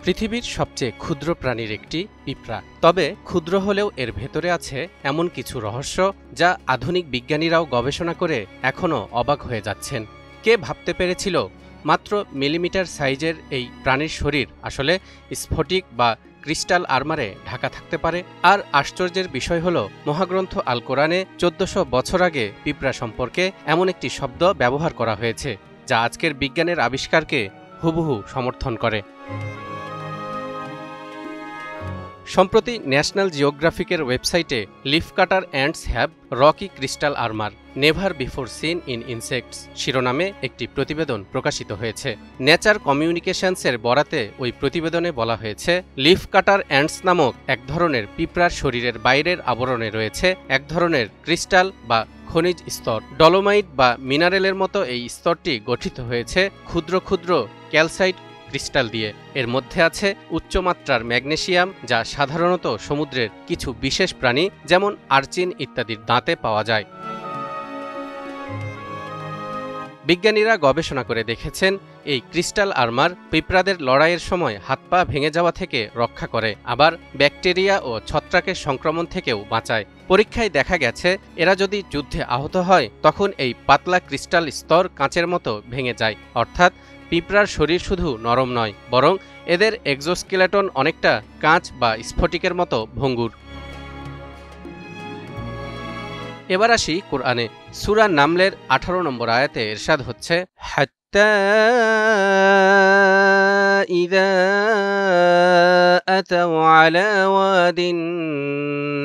পৃথিবীর সবচেয়ে ক্ষুদ্র প্রাণীর একটি পিঁপড়া। তবে ক্ষুদ্র হলেও এর ভেতরে আছে এমন কিছু রহস্য যা আধুনিক বিজ্ঞানীরাও গবেষণা করে এখনও অবাক হয়ে যাচ্ছেন। কে ভাবতে পেরেছিল মাত্র মিলিমিটার সাইজের এই প্রাণীর শরীর আসলে স্ফটিক বা ক্রিস্টাল আর্মারে ঢাকা থাকতে পারে? আর আশ্চর্যের বিষয় হল, মহাগ্রন্থ আল কোরআনে 1400 বছর আগে পিঁপড়া সম্পর্কে এমন একটি শব্দ ব্যবহার করা হয়েছে যা আজকের বিজ্ঞানের আবিষ্কারকে হুবহু সমর্থন করে। সম্প্রতি ন্যাশনাল জিওগ্রাফিকের ওয়েবসাইটে leaf cutter ants have Rocky crystal armour never before seen in insects শিরোনামে একটি প্রতিবেদন প্রকাশিত হয়েছে। নেচার কমিউনিকেশনসের বরাতে ওই প্রতিবেদনে বলা হয়েছে, লিফ কাটার অ্যান্টস নামক এক ধরনের পিঁপড়ার শরীরের বাইরের আবরণে রয়েছে এক ধরনের ক্রিস্টাল বা খনিজ স্তর। ডলোমাইট বা মিনারেলের মতো এই স্তরটি গঠিত হয়েছে ক্ষুদ্র ক্ষুদ্র ক্যালসাইট ক্রিস্টাল দিয়ে। এর মধ্যে আছে উচ্চমাত্রার ম্যাগনেসিয়াম, যা সাধারণত সমুদ্রের কিছু বিশেষ প্রাণী যেমন আর্চিন ইত্যাদির দাঁতে পাওয়া যায়। বিজ্ঞানীরা গবেষণা করে দেখেছেন, এই ক্রিস্টাল আর্মার পিঁপড়াদের লড়াইয়ের সময় হাত পা ভেঙে যাওয়া থেকে রক্ষা করে, আবার ব্যাকটেরিয়া ও ছত্রাকের সংক্রমণ থেকেও বাঁচায়। পরীক্ষায় দেখা গেছে, এরা যদি যুদ্ধে আহত হয় তখন এই পাতলা ক্রিস্টাল স্তর কাঁচের মতো ভেঙে যায়। অর্থাৎ পিঁপড়ার শরীর শুধু নরম নয়, বরং এদের এক্সোস্কেলেটন অনেকটা কাঁচ বা স্ফটিকের মতো ভঙ্গুর। এবার আসি কোরআনে। সূরা নামলের 18 নম্বর আয়াতে ইরশাদ হচ্ছে, হাত্তা ইযা আতাউ আলা ওয়াদিন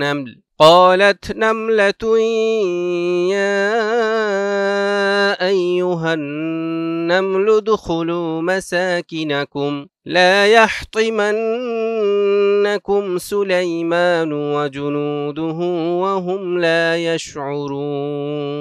নামল قالت نملة يا أيها النمل ادخلوا مساكنكم لا يحطمنكم سليمان وجنوده وهم لا يشعرون।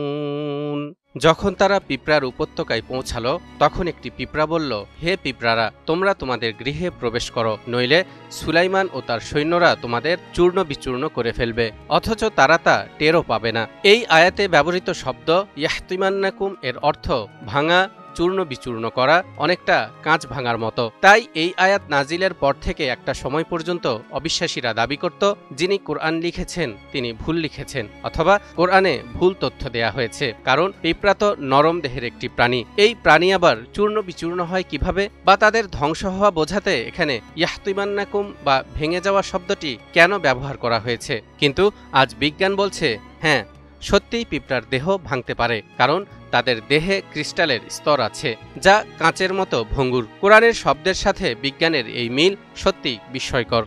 যখন তারা পিঁপড়ার উপত্যকায় পৌঁছালো তখন একটি পিঁপড়া বলল, হে পিঁপড়ারা, তোমরা তোমাদের গৃহে প্রবেশ করো, নইলে সুলাইমান ও তার সৈন্যরা তোমাদের চূর্ণ বিচূর্ণ করে ফেলবে, অথচ তারা তা টেরও পাবে না। এই আয়াতে ব্যবহৃত শব্দ ইয়াহতিমান্নাকুম এর অর্থ ভাঙা, চূর্ণ বিচূর্ণ করা, অনেকটা কাঁচ ভাঙার মতো। তাই এই আয়াত নাজিলের পর থেকে একটা সময় পর্যন্ত অবিশ্বাসীরা দাবি করত, যিনি কোরআন লিখেছেন তিনি ভুল লিখেছেন, অথবা কোরআনে ভুল তথ্য দেয়া হয়েছে, কারণ পিঁপড়া তো নরম দেহের একটি প্রাণী। এই প্রাণী আবার চূর্ণ বিচূর্ণ হয় কিভাবে, বা তাদের ধ্বংস হওয়া বোঝাতে এখানে ইয়াহতিমান্নাকুম বা ভেঙে যাওয়া শব্দটি কেন ব্যবহার করা হয়েছে? কিন্তু আজ বিজ্ঞান বলছে, হ্যাঁ, সত্যিই পিঁপড়ার দেহ ভাঙতে পারে, কারণ তাদের দেহে ক্রিস্টালের স্তর আছে যা কাঁচের মতো ভঙ্গুর। কোরআনের শব্দের সাথে বিজ্ঞানের এই মিল সত্যি বিস্ময়কর।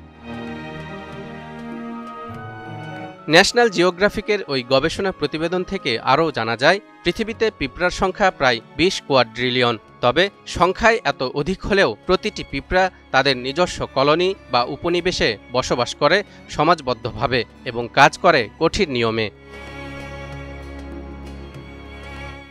ন্যাশনাল জিওগ্রাফিকের ওই গবেষণা প্রতিবেদন থেকে আরও জানা যায়, পৃথিবীতে পিঁপড়ার সংখ্যা প্রায় 20 কোয়াড্রিলিয়ন। তবে সংখ্যায় এত অধিক হলেও প্রতিটি পিঁপড়া তাদের নিজস্ব কলোনি বা উপনিবেশে বসবাস করে সমাজবদ্ধভাবে এবং কাজ করে কঠিন নিয়মে।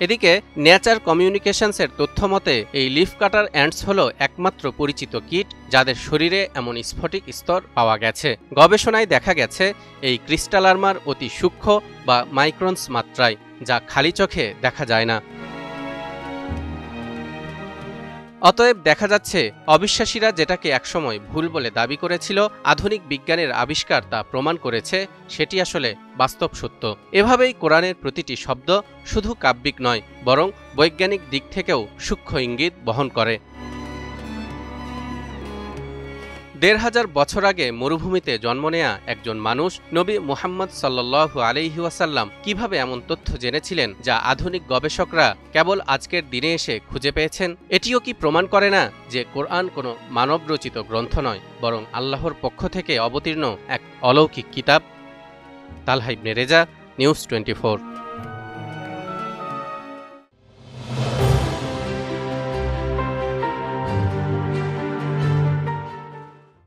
এদিকে নেচার কমিউনিকেশনসের তথ্য মতে এই লিফ কাটার অ্যান্টস হল একমাত্র পরিচিত কীট যাদের শরীরে এমন স্ফটিক স্তর পাওয়া গেছে। গবেষণায় দেখা গেছে, এই ক্রিস্টাল আর্মার অতি সূক্ষ্ম বা মাইক্রনস মাত্রায়, যা খালি চোখে দেখা যায় না। অতএব দেখা যাচ্ছে, অবিশ্বাসীরা যেটাকে একসময় ভুল বলে দাবি করেছিল, আধুনিক বিজ্ঞানের আবিষ্কার তা প্রমাণ করেছে সেটি আসলে বাস্তব সত্য। এভাবেই কোরআনের প্রতিটি শব্দ শুধু কাব্যিক নয়, বরং বৈজ্ঞানিক দিক থেকেও সূক্ষ্ম ইঙ্গিত বহন করে। ১৫০০ বছর আগে মরুভূমিতে জন্ম নেয়া একজন মানুষ নবী মুহাম্মদ সাল্লাল্লাহু আলাইহি ওয়াসাল্লাম কিভাবে এমন তথ্য জেনেছিলেন যা আধুনিক গবেষকরা কেবল আজকের দিনে এসে খুঁজে পেয়েছেন? এটিও কি প্রমাণ করে না যে কোরআন কোনো মানবরচিত গ্রন্থ নয়, বরং আল্লাহর পক্ষ থেকে অবতীর্ণ এক অলৌকিক কিতাব? তালহা ইবনে রেজা, নিউজ 24।